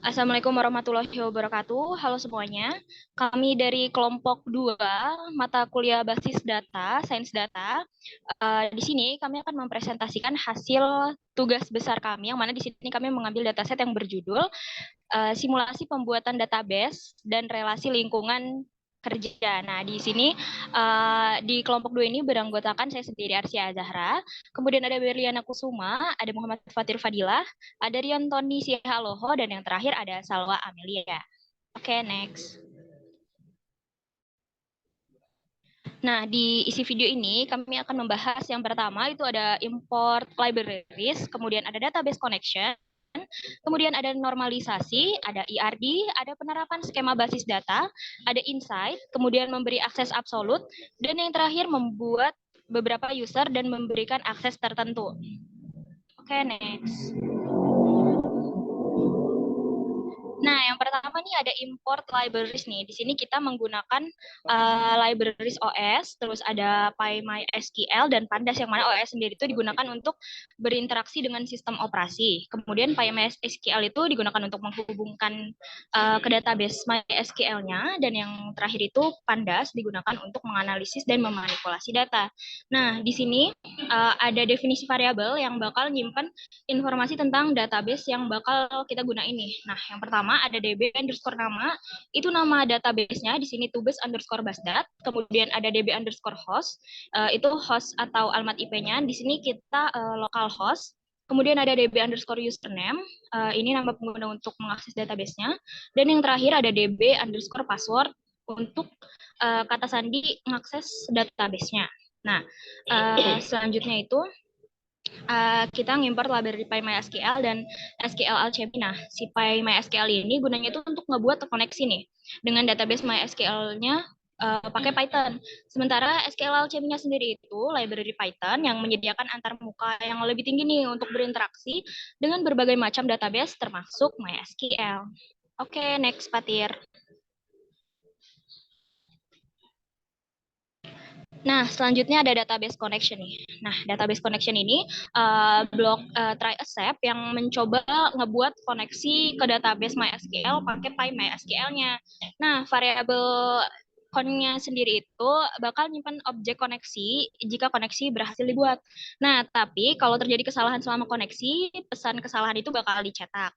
Assalamualaikum warahmatullahi wabarakatuh. Halo semuanya. Kami dari kelompok 2 mata kuliah basis data, sains data. Di sini kami akan mempresentasikan hasil tugas besar kami, yang mana di sini kami mengambil dataset yang berjudul simulasi pembuatan database dan relasi lingkungan kerja. Nah, di sini di kelompok 2 ini beranggotakan saya sendiri Arsya Zahra, kemudian ada Berliana Kusuma, ada Muhammad Fatir Fadilah, ada Riantoni Sihaloho, dan yang terakhir ada Salwa Amelia. Oke, next. Nah, di isi video ini kami akan membahas yang pertama itu ada import libraries, kemudian ada database connection, kemudian ada normalisasi, ada ERD, ada penerapan skema basis data, ada insight, kemudian memberi akses absolut, dan yang terakhir membuat beberapa user dan memberikan akses tertentu. Oke, next. Nah, yang pertama nih ada import libraries nih. Di sini kita menggunakan libraries OS, terus ada PyMySQL dan Pandas, yang mana OS sendiri itu digunakan untuk berinteraksi dengan sistem operasi. Kemudian PyMySQL itu digunakan untuk menghubungkan ke database MySQL-nya, dan yang terakhir itu Pandas digunakan untuk menganalisis dan memanipulasi data. Nah, di sini ada definisi variabel yang bakal nyimpan informasi tentang database yang bakal kita guna ini. Nah, yang pertama ada db underscore nama, itu nama database-nya, di sini tubes underscore basdat, kemudian ada db underscore host, itu host atau alamat IP-nya, di sini kita local host, kemudian ada db underscore username, ini nama pengguna untuk mengakses database-nya, dan yang terakhir ada db underscore password untuk kata sandi mengakses database-nya. Nah, selanjutnya itu kita ngimport library PyMySQL dan SQL Alchemy. Nah, si PyMySQL ini gunanya itu untuk ngebuat koneksi nih dengan database MySQL-nya pakai Python. Sementara SQL Alchemy-nya sendiri itu library Python yang menyediakan antarmuka yang lebih tinggi nih untuk berinteraksi dengan berbagai macam database termasuk MySQL. Oke, next Patir. Nah, selanjutnya ada database connection nih. Nah, database connection ini blok try accept yang mencoba ngebuat koneksi ke database MySQL pakai PyMySQL-nya. Nah, variabel connya sendiri itu bakal nyimpan objek koneksi jika koneksi berhasil dibuat. Nah, tapi kalau terjadi kesalahan selama koneksi, pesan kesalahan itu bakal dicetak.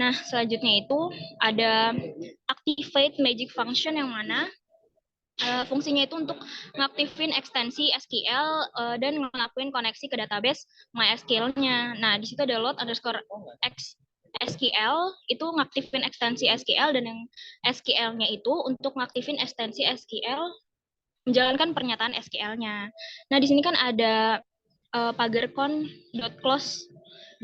Nah, selanjutnya itu ada activate magic function, yang mana fungsinya itu untuk ngaktifin ekstensi SQL dan ngelakuin koneksi ke database MySQL-nya. Nah, di situ ada load underscore SQL, itu ngaktifin ekstensi SQL, dan yang SQL-nya itu untuk ngaktifin ekstensi SQL menjalankan pernyataan SQL-nya. Nah, di sini kan ada pagar con.close.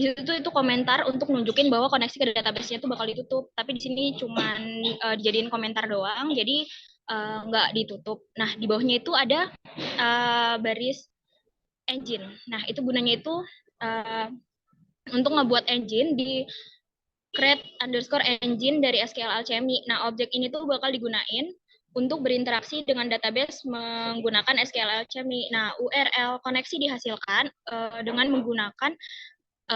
Di situ itu komentar untuk nunjukin bahwa koneksi ke database-nya itu bakal ditutup, tapi di sini cuman dijadiin komentar doang, jadi nggak ditutup. Nah, di bawahnya itu ada baris engine. Nah, itu gunanya itu uh, untuk ngebuat engine di create underscore engine dari SQL Alchemy. Nah, objek ini tuh bakal digunain untuk berinteraksi dengan database menggunakan SQL Alchemy. Nah, URL koneksi dihasilkan dengan menggunakan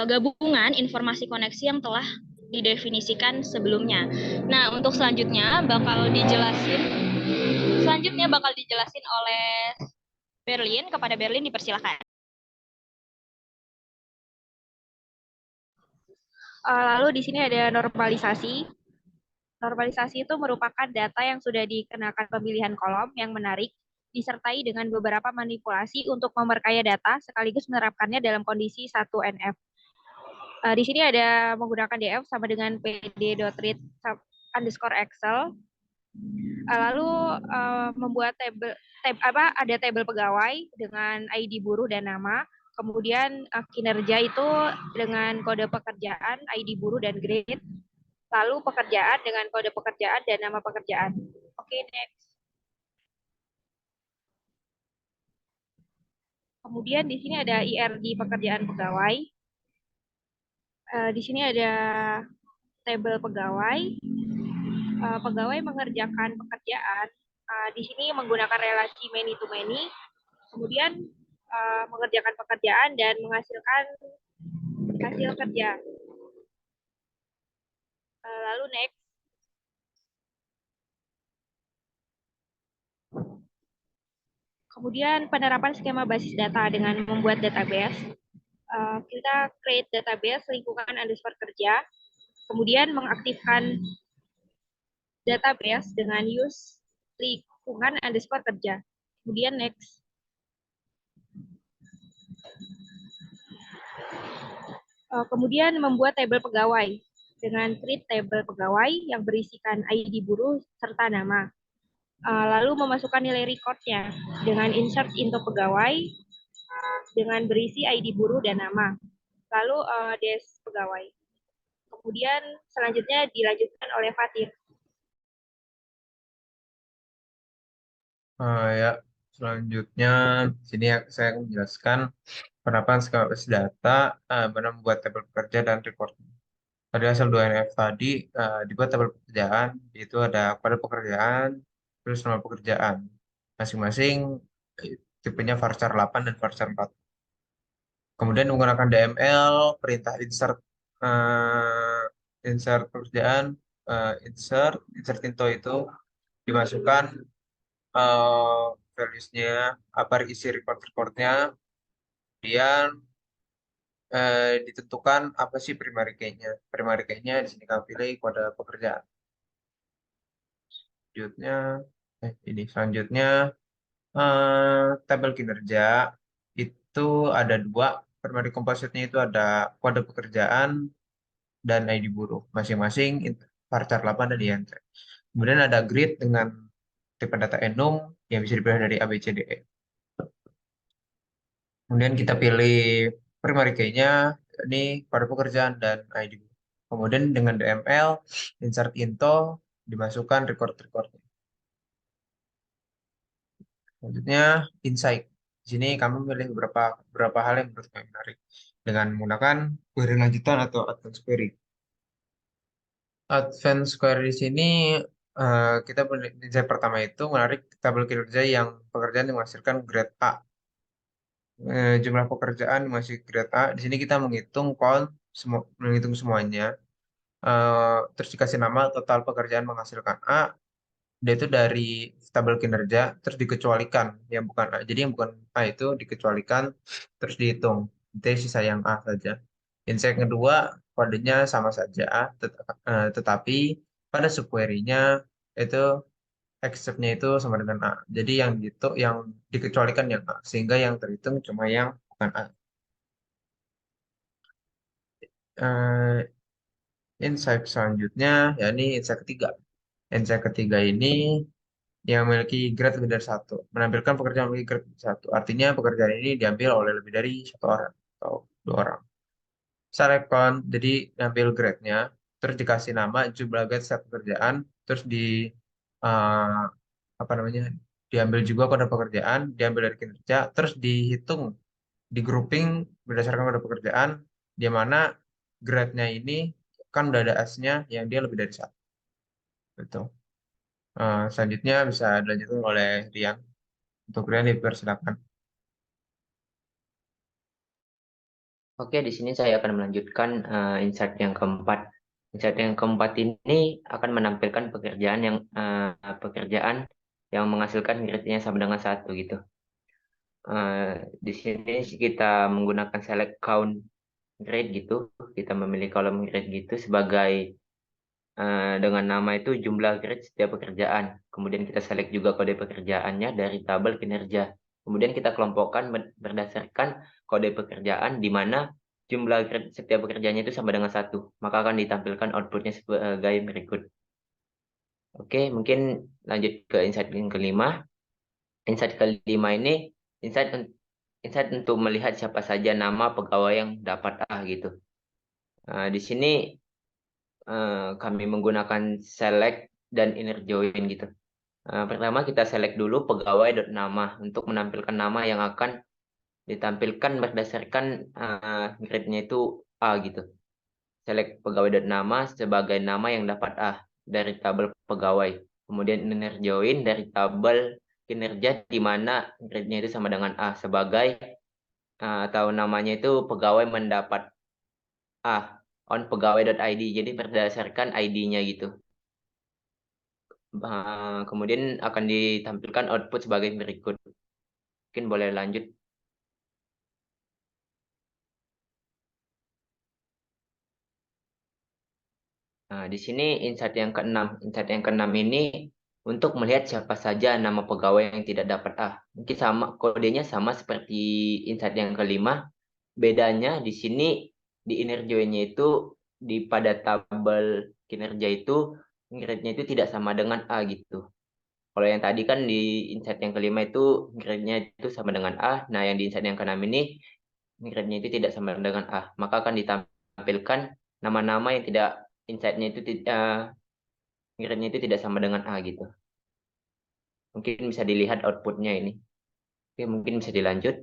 gabungan informasi koneksi yang telah didefinisikan sebelumnya. Nah, untuk selanjutnya bakal dijelasin oleh Berlin. Kepada Berlin dipersilakan. Lalu di sini ada normalisasi. Normalisasi itu merupakan data yang sudah dikenakan pemilihan kolom yang menarik, disertai dengan beberapa manipulasi untuk memperkaya data sekaligus menerapkannya dalam kondisi 1NF. Di sini ada menggunakan df sama dengan pd.read underscore excel. Lalu membuat ada tabel pegawai dengan ID buruh dan nama. Kemudian kinerja itu dengan kode pekerjaan, ID buruh dan grade. Lalu pekerjaan dengan kode pekerjaan dan nama pekerjaan. Oke, next. Kemudian di sini ada IRD pekerjaan pegawai. Di sini ada tabel pegawai. Pegawai mengerjakan pekerjaan. Di sini menggunakan relasi many to many. Kemudian mengerjakan pekerjaan dan menghasilkan hasil kerja. Lalu next. Kemudian penerapan skema basis data dengan membuat database. Kita create database lingkungan underscore kerja, kemudian mengaktifkan database dengan use lingkungan underscore kerja. Kemudian next. Kemudian membuat tabel pegawai dengan create tabel pegawai yang berisikan ID buruh serta nama. Lalu memasukkan nilai recordnya dengan insert into pegawai dengan berisi ID buruh dan nama. Lalu des pegawai. Kemudian selanjutnya dilanjutkan oleh Fatir. Ya, selanjutnya sini saya akan menjelaskan penerapan skema basis data, mana membuat tabel pekerja dan report. Tadi hasil 2NF tadi dibuat tabel pekerjaan, yaitu ada kode pekerjaan, terus nama pekerjaan. Masing-masing tipenya varchar 8 dan varchar 4. Kemudian menggunakan DML, perintah insert insert pekerjaan, insert into itu dimasukkan values-nya, apa isi record-recordnya, kemudian ditentukan apa sih primary key-nya. Primary key-nya di sini kami pilih kode pekerjaan. Selanjutnya tabel kinerja itu ada dua. Primary composite-nya itu ada kode pekerjaan dan ID buruh, masing-masing varchar 8 dan INT. Kemudian ada grid dengan tipe data enum yang bisa dipilih dari A, B, C, D, E. Kemudian kita pilih primary key-nya, ini pada pekerjaan dan ID. Kemudian dengan DML, insert into, dimasukkan record-record. Selanjutnya, insight. Di sini kami memilih beberapa hal yang menurut kami menarik dengan menggunakan query lanjutan atau advanced query. Advanced query di sini kita insight pertama itu menarik tabel kinerja yang pekerjaan yang menghasilkan grade A. Jumlah pekerjaan masih grade A. Di sini kita menghitung semuanya. Terus dikasih nama total pekerjaan menghasilkan A. Dia itu dari tabel kinerja, terus dikecualikan yang bukan A. Jadi yang bukan A itu dikecualikan, terus dihitung. Itu sisa yang A saja. Insight kedua, kodenya sama saja A, tetapi pada subquery-nya itu accept-nya itu sama dengan A. Jadi yang dikecualikan yang A, sehingga yang terhitung cuma yang bukan A. Insight selanjutnya, ya ini insight ketiga. Insight ketiga ini yang memiliki grade lebih dari satu, menampilkan pekerjaan memiliki grade lebih dari satu. Artinya pekerjaan ini diambil oleh lebih dari satu orang atau dua orang. Select count, jadi ambil grade-nya, terus dikasih nama jumlah grade setiap pekerjaan, terus uh, apa namanya, diambil juga kode pekerjaan, diambil dari kinerja, terus dihitung, di grouping berdasarkan kode pekerjaan, di mana grade-nya ini kan udah ada S-nya yang dia lebih dari satu. Betul. Selanjutnya bisa dilanjutkan oleh Rian. Untuk Rian dipersilakan. Oke, di sini saya akan melanjutkan insight yang keempat. Insight yang keempat ini akan menampilkan pekerjaan yang menghasilkan grade-nya sama dengan satu gitu. Di sini kita menggunakan select count grade gitu. Kita memilih kolom grade gitu sebagai dengan nama itu jumlah grade setiap pekerjaan. Kemudian kita select juga kode pekerjaannya dari tabel kinerja. Kemudian kita kelompokkan berdasarkan kode pekerjaan di mana jumlah grade setiap pekerjaannya itu sama dengan satu. Maka akan ditampilkan outputnya sebagai berikut. Oke, mungkin lanjut ke insight yang kelima. Insight kelima ini insight untuk melihat siapa saja nama pegawai yang dapat A gitu. Di sini kami menggunakan select dan inner join gitu. Pertama kita select dulu pegawai.nama untuk menampilkan nama yang akan ditampilkan berdasarkan grade-nya itu A gitu. Select pegawai.nama sebagai nama yang dapat A dari tabel pegawai. Kemudian inner join dari tabel kinerja di mana grade-nya itu sama dengan A sebagai atau namanya itu pegawai mendapat A. on pegawai.id. Jadi berdasarkan ID-nya gitu. Kemudian akan ditampilkan output sebagai berikut. Mungkin boleh lanjut. Nah, di sini insight yang keenam. Insight yang keenam ini untuk melihat siapa saja nama pegawai yang tidak dapat A. Mungkin sama kodenya sama seperti insight yang kelima. Bedanya di sini di inner join-nya itu pada tabel kinerja itu grade-nya itu tidak sama dengan A gitu. Kalau yang tadi kan di insight yang kelima itu grade-nya itu sama dengan A. Nah, yang di insight yang keenam ini grade-nya itu tidak sama dengan A. Maka akan ditampilkan nama-nama yang tidak insight-nya itu grade-nya itu tidak sama dengan A gitu. Mungkin bisa dilihat output-nya ini. Oke, mungkin bisa dilanjut.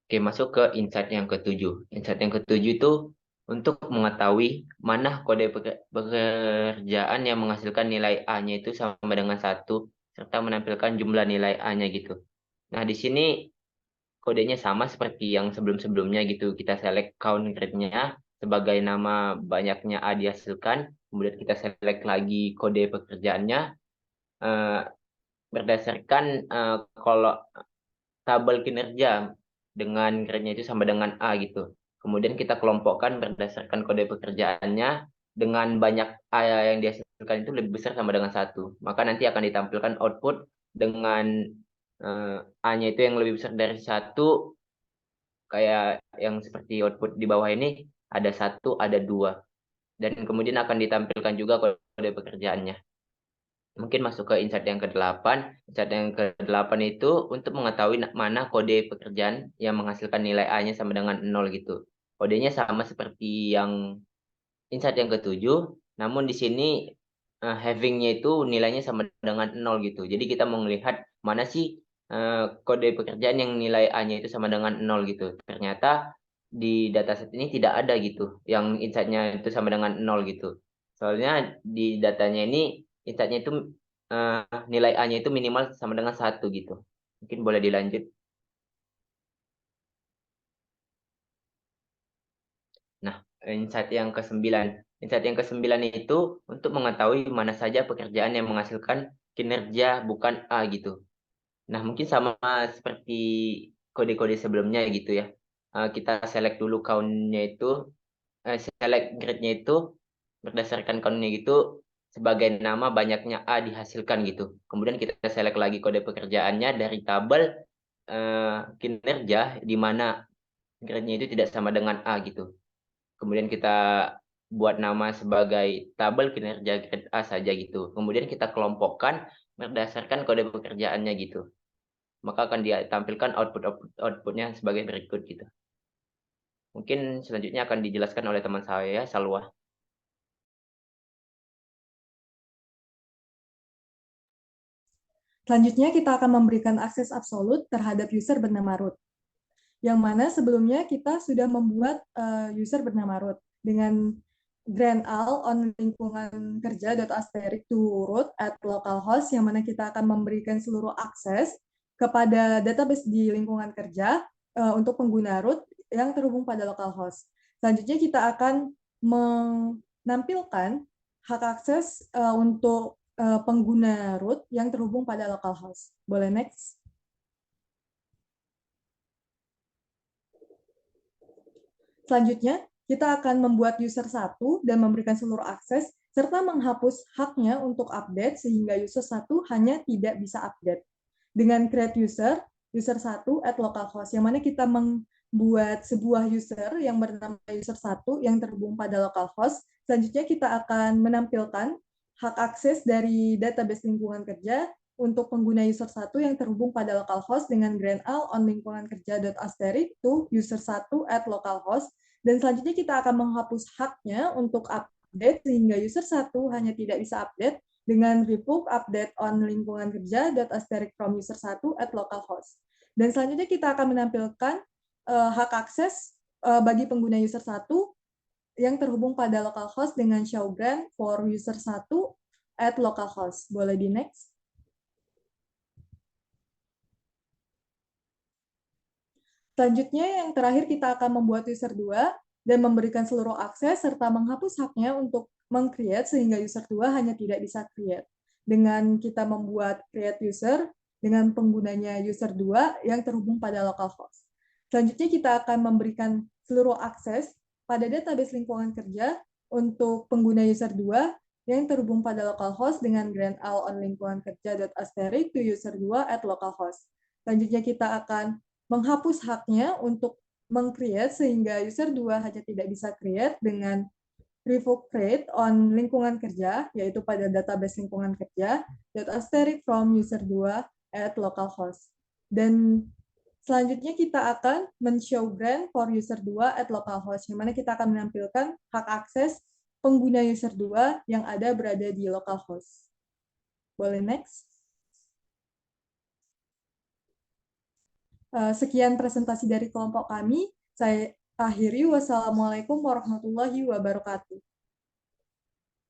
Oke, masuk ke insight yang ketujuh. Insight yang ketujuh itu untuk mengetahui mana kode pekerjaan yang menghasilkan nilai A-nya itu sama dengan 1, serta menampilkan jumlah nilai A-nya gitu. Nah, di sini kodenya sama seperti yang sebelum-sebelumnya gitu. Kita select count grade-nya sebagai nama banyaknya A dihasilkan. Kemudian kita select lagi kode pekerjaannya eh, berdasarkan kalau tabel kinerja dengan grade-nya itu sama dengan A gitu. Kemudian kita kelompokkan berdasarkan kode pekerjaannya dengan banyak A yang dihasilkan itu lebih besar sama dengan 1. Maka nanti akan ditampilkan output dengan A-nya itu yang lebih besar dari 1, kayak yang seperti output di bawah ini, ada 1, ada 2. Dan kemudian akan ditampilkan juga kode pekerjaannya. Mungkin masuk ke insight yang ke-8. Insight yang ke-8 itu untuk mengetahui mana kode pekerjaan yang menghasilkan nilai A-nya sama dengan 0 gitu. Kodenya sama seperti yang insight yang ke-7, namun di sini having-nya itu nilainya sama dengan 0 gitu. Jadi kita mau melihat mana sih kode pekerjaan yang nilai A-nya itu sama dengan 0 gitu. Ternyata di dataset ini tidak ada gitu yang insight-nya itu sama dengan 0 gitu. Soalnya di datanya ini insight-nya itu nilai A-nya itu minimal sama dengan 1 gitu. Mungkin boleh dilanjut. Nah, insight yang ke-9. Insight yang ke-9 itu untuk mengetahui mana saja pekerjaan yang menghasilkan kinerja bukan A gitu. Nah, mungkin sama seperti kode-kode sebelumnya gitu ya. Kita select dulu count-nya itu, select grade-nya itu berdasarkan count-nya gitu sebagai nama banyaknya A dihasilkan gitu. Kemudian kita select lagi kode pekerjaannya dari tabel kinerja di mana grade-nya itu tidak sama dengan A gitu. Kemudian kita buat nama sebagai tabel kinerja grade A saja gitu. Kemudian kita kelompokkan berdasarkan kode pekerjaannya gitu. Maka akan ditampilkan outputnya sebagai berikut gitu. Mungkin selanjutnya akan dijelaskan oleh teman saya, Salwa. Selanjutnya kita akan memberikan akses absolut terhadap user bernama root. Yang mana sebelumnya kita sudah membuat user bernama root dengan grant all on lingkungan kerja asterisk to root at localhost, yang mana kita akan memberikan seluruh akses kepada database di lingkungan kerja untuk pengguna root yang terhubung pada localhost. Selanjutnya kita akan menampilkan hak akses untuk pengguna root yang terhubung pada localhost. Boleh next? Selanjutnya, kita akan membuat user 1 dan memberikan seluruh akses, serta menghapus haknya untuk update, sehingga user 1 hanya tidak bisa update. Dengan create user 1 at localhost, yang mana kita membuat sebuah user yang bernama user 1 yang terhubung pada localhost. Selanjutnya kita akan menampilkan hak akses dari database lingkungan kerja untuk pengguna user 1 yang terhubung pada localhost dengan grant all on lingkungan kerja.asterisk to user 1 at localhost. Dan selanjutnya kita akan menghapus haknya untuk update sehingga user 1 hanya tidak bisa update dengan revoke update on lingkungan kerja.asterisk from user 1 at localhost. Dan selanjutnya kita akan menampilkan hak akses bagi pengguna user 1 yang terhubung pada localhost dengan show grant for user 1 at localhost. Boleh di next? Selanjutnya, yang terakhir kita akan membuat user 2 dan memberikan seluruh akses serta menghapus haknya untuk meng-create sehingga user 2 hanya tidak bisa create. Dengan kita membuat create user dengan penggunanya user 2 yang terhubung pada localhost. Selanjutnya kita akan memberikan seluruh akses pada database lingkungan kerja untuk pengguna user 2 yang terhubung pada localhost dengan grant all on lingkungan kerja.asterisk to user 2 at localhost. Selanjutnya kita akan menghapus haknya untuk meng-create sehingga user 2 hanya tidak bisa create dengan revoke create on lingkungan kerja, yaitu pada database lingkungan kerja, .asterisk from user 2 at localhost. Dan selanjutnya kita akan men-show grant for user 2 at localhost, yang mana kita akan menampilkan hak akses pengguna user 2 yang ada berada di localhost. Boleh next? Sekian presentasi dari kelompok kami. Saya akhiri. Wassalamualaikum warahmatullahi wabarakatuh.